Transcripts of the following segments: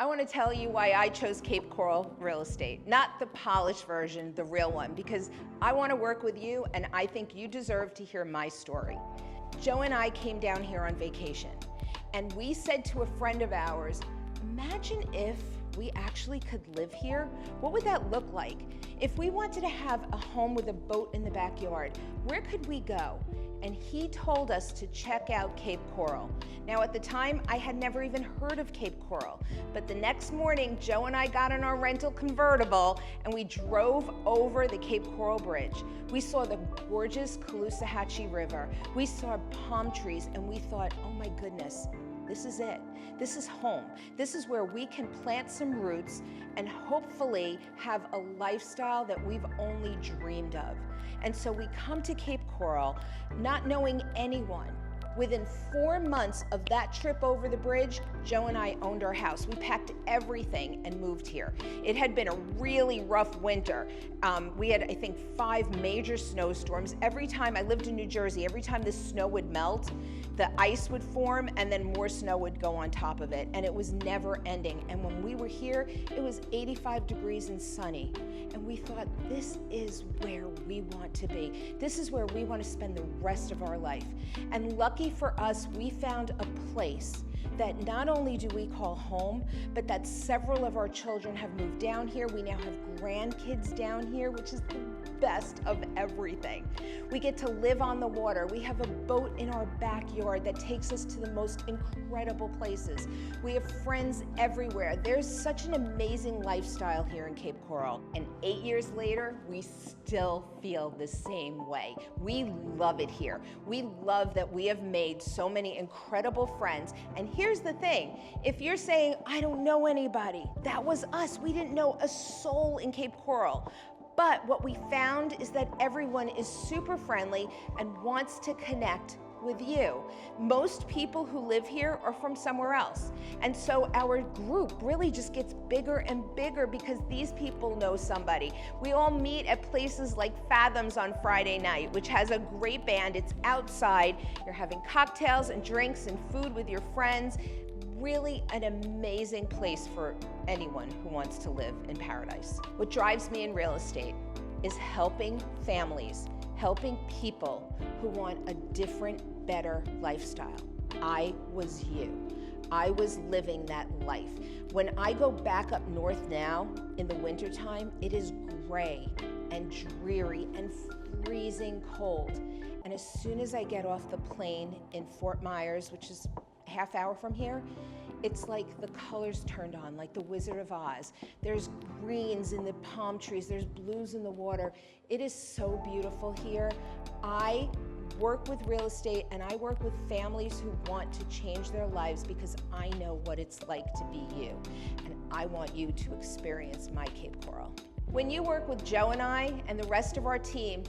I want to tell you why I chose Cape Coral Real Estate, not the polished version, the real one, because I want to work with you and I think you deserve to hear my story. Joe and I came down here on vacation and we said to a friend of ours, imagine if we actually could live here. What would that look like? If we wanted to have a home with a boat in the backyard, where could we go? And he told us to check out Cape Coral. Now at the time, I had never even heard of Cape Coral, but the next morning, Joe and I got in our rental convertible and we drove over the Cape Coral Bridge. We saw the gorgeous Caloosahatchee River. We saw palm trees and we thought, oh my goodness, this is it. This is home. This is where we can plant some roots and hopefully have a lifestyle that we've only dreamed of. And so we come to Cape Coral not knowing anyone. Within 4 months of that trip over the bridge, Joe and I owned our house. We packed everything and moved here. It had been a really rough winter. We had, I think, 5 major snowstorms. Every time I lived in New Jersey, every time the snow would melt, the ice would form and then more snow would go on top of it. And it was never ending. And when we were here, it was 85 degrees and sunny. And we thought, this is where we want to be. This is where we want to spend the rest of our life. And lucky for us, we found a place that not only do we call home, but that several of our children have moved down here. We now have grandkids down here, which is the best of everything. We get to live on the water. We have a boat in our backyard that takes us to the most incredible places. We have friends everywhere. There's such an amazing lifestyle here in Cape Coral. And 8 years later, we still feel the same way. We love it here. We love that we have made so many incredible friends. And here's the thing, if you're saying, I don't know anybody, that was us. We didn't know a soul in Cape Coral. But what we found is that everyone is super friendly and wants to connect with you. Most people who live here are from somewhere else. And so our group really just gets bigger and bigger because these people know somebody. We all meet at places like Fathoms on Friday night, which has a great band. It's outside. You're having cocktails and drinks and food with your friends. Really an amazing place for anyone who wants to live in paradise. What drives me in real estate is helping families, helping people who want a different, better lifestyle. I was you. I was living that life. When I go back up north now in the wintertime, it is gray and dreary and freezing cold. And as soon as I get off the plane in Fort Myers, which is a half hour from here, it's like the colors turned on, like the Wizard of Oz. There's greens in the palm trees, there's blues in the water. It is so beautiful here. I work with real estate and I work with families who want to change their lives because I know what it's like to be you. And I want you to experience my Cape Coral. When you work with Joe and I and the rest of our team,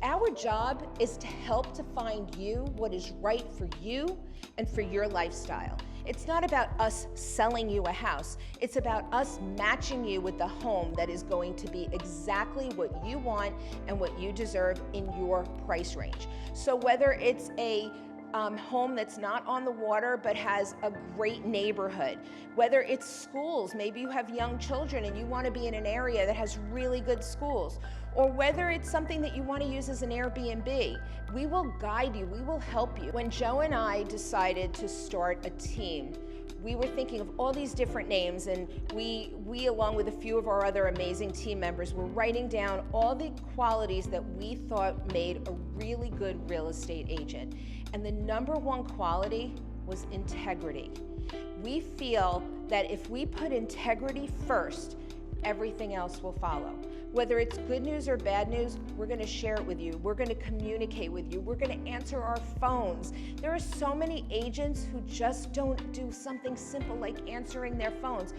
our job is to help to find you what is right for you and for your lifestyle. It's not about us selling you a house. It's about us matching you with the home that is going to be exactly what you want and what you deserve in your price range. So whether it's a home that's not on the water but has a great neighborhood, whether it's schools, maybe you have young children and you want to be in an area that has really good schools, or whether it's something that you want to use as an Airbnb, we will guide you, we will help you. When Joe and I decided to start a team, we were thinking of all these different names, and we along with a few of our other amazing team members were writing down all the qualities that we thought made a really good real estate agent. And the number one quality was integrity. We feel that if we put integrity first, everything else will follow. Whether it's good news or bad news, we're going to share it with you. We're going to communicate with you. We're going to answer our phones. There are so many agents who just don't do something simple like answering their phones.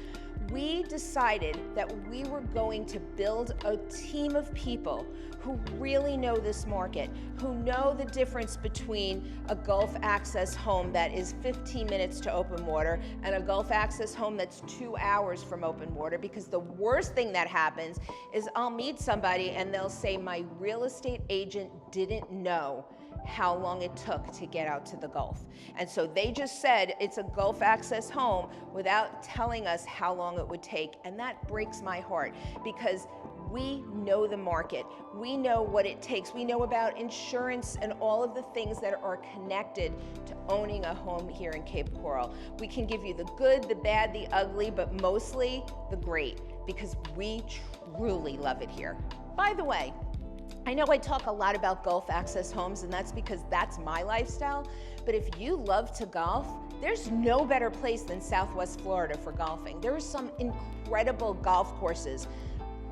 We decided that we were going to build a team of people who really know this market, who know the difference between a Gulf access home that is 15 minutes to open water and a Gulf access home that's 2 hours from open water, because the worst thing that happens is I'll meet somebody and they'll say, my real estate agent didn't know how long it took to get out to the Gulf. And so they just said it's a Gulf access home without telling us how long it would take. And that breaks my heart because we know the market. We know what it takes. We know about insurance and all of the things that are connected to owning a home here in Cape Coral. We can give you the good, the bad, the ugly, but mostly the great because we truly love it here. By the way, I know I talk a lot about Gulf access homes, and that's because that's my lifestyle, but if you love to golf, there's no better place than Southwest Florida for golfing. There are some incredible golf courses.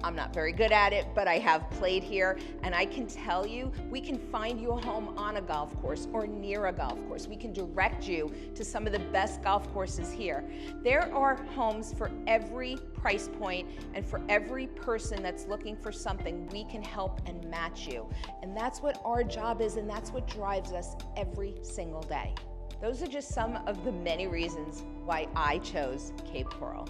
I'm not very good at it, but I have played here, and I can tell you, we can find you a home on a golf course or near a golf course. We can direct you to some of the best golf courses here. There are homes for every price point, and for every person that's looking for something, we can help and match you. And that's what our job is, and that's what drives us every single day. Those are just some of the many reasons why I chose Cape Coral.